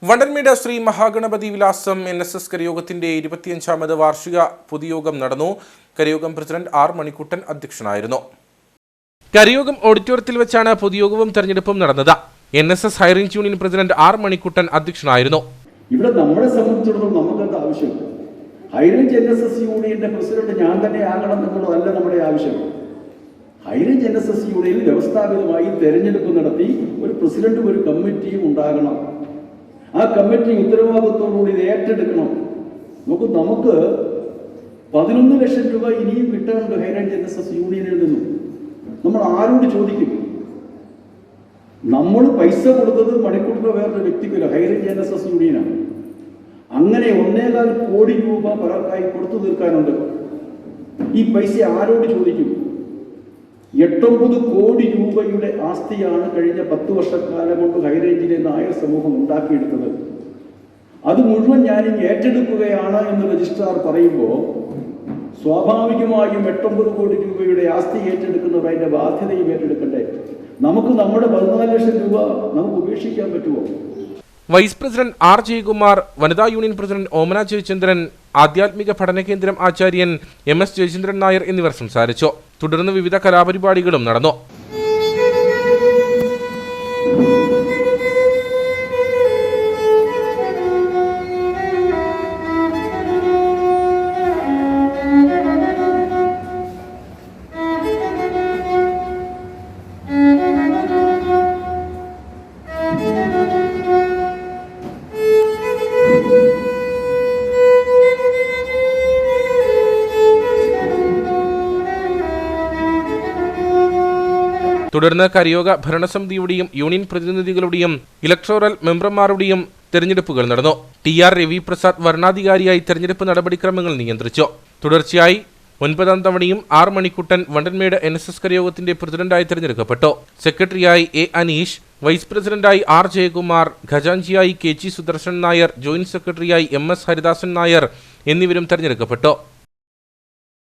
വണ്ടൻമേട് ശ്രീ മഹാഗണപതി വിലാസം NSS കരയോഗത്തിന്റെ 25ാമത് വാർഷിക പൊതുയോഗം നടന്നു. കരയോഗം പ്രസിഡന്റ് ആർ മണിക്കുട്ടൻ അധ്യക്ഷനായിരുന്നു. കരയോഗം ഓഡിറ്റോറിയത്തിൽ വെച്ചാണ് പൊതുയോഗവും തെരഞ്ഞെടുപ്പും നടന്നത്. NSS high range union president R Manikuttan അധ്യക്ഷനായിരുന്നു. ഇവിടെ നമ്മളെ സംബന്ധിച്ചിടത്തോളം നമുക്കത് ആവശ്യം ഹൈറേഞ്ച് NSS യൂണിയന്റെ പ്രസിഡന്റ് ഞാൻ തന്നെ ആകണം എന്നുള്ളതല്ല നമ്മുടെ ആവശ്യം. ഹൈറേഞ്ച് NSS യൂണിയനിൽ വ്യവസ്ഥാപിതമായി തെരഞ്ഞെടുപ്പ് നടത്തി ഒരു പ്രസിഡന്റും ഒരു കമ്മിറ്റിയും ഉണ്ടാകണം. ആ കമ്മിറ്റി ഉത്തരവാദിത്വത്തോടുകൂടി ഇത് ഏറ്റെടുക്കണം. നമുക്ക് 11 ലക്ഷം രൂപ ഇനിയും കിട്ടാനുണ്ട് ഹൈറേഞ്ച് NSS യൂണിയനിൽ നിന്നും. നമ്മൾ ആരോട് ചോദിക്കും? നമ്മൾ പൈസ കൊടുത്തത് മണിക്കൂറിന് വേറൊരു വ്യക്തിക്കില്ല, ഹൈറേഞ്ച് NSS യൂണിയനാണ്. അങ്ങനെ 1.25 കോടി രൂപ പലർക്കായി കൊടുത്തു തീർക്കാനുണ്ട്. ഈ പൈസ ആരോട് ചോദിക്കും? 8-9 കോടി രൂപയുടെ ആസ്തിയാണ് കഴിഞ്ഞ 10 വർഷക്കാലം കൊണ്ട് ഹൈറേഞ്ചിലെ നായർ സമൂഹം ഉണ്ടാക്കിയെടുത്തത്. അത് മുഴുവൻ ഞാനിങ്ങ് ഏറ്റെടുക്കുകയാണ് എന്ന് രജിസ്ട്രാർ പറയുമ്പോൾ സ്വാഭാവികമായും 8-9 കോടി രൂപയുടെ ആസ്തി ഏറ്റെടുക്കുന്നവർ അതിന്റെ ബാധ്യതയും ഏറ്റെടുക്കണ്ടേ? നമുക്ക് നമ്മുടെ 14 ലക്ഷം രൂപ നമുക്ക് ഉപേക്ഷിക്കാൻ പറ്റുമോ? വൈസ് പ്രസിഡന്റ് ആർ ജയകുമാർ, വനിതാ യൂണിയൻ പ്രസിഡന്റ് ഓമന ജയചന്ദ്രൻ, ആധ്യാത്മിക പഠന കേന്ദ്രം ആചാര്യൻ MS ജയചന്ദ്രൻ നായർ എന്നിവർ സംസാരിച്ചു. തുടർന്ന് വിവിധ കലാപരിപാടികളും നടന്നു. തുടർന്ന് കരയോഗ ഭരണസമിതിയുടെയും യൂണിയൻ പ്രതിനിധികളുടെയും ഇലക്ടോറൽ മെമ്പർമാരുടെയും തെരഞ്ഞെടുപ്പുകൾ നടന്നു. TR രവി പ്രസാദ് വരണാധികാരിയായി തെരഞ്ഞെടുപ്പ് നടപടിക്രമങ്ങൾ നിയന്ത്രിച്ചു. തുടർച്ചയായി 9ാം തവണയും ആർ മണിക്കുട്ടൻ വണ്ടൻമേട് NSS കരയോഗത്തിന്റെ പ്രസിഡന്റായി തെരഞ്ഞെടുക്കപ്പെട്ടു. സെക്രട്ടറിയായി A അനീഷ്, വൈസ് പ്രസിഡന്റായി ആർ ജയകുമാർ, ഖജാൻജിയായി KG സുദർശൻ നായർ, ജോയിന്റ് സെക്രട്ടറിയായി MS ഹരിദാസൻ നായർ എന്നിവരും തെരഞ്ഞെടുക്കപ്പെട്ടു.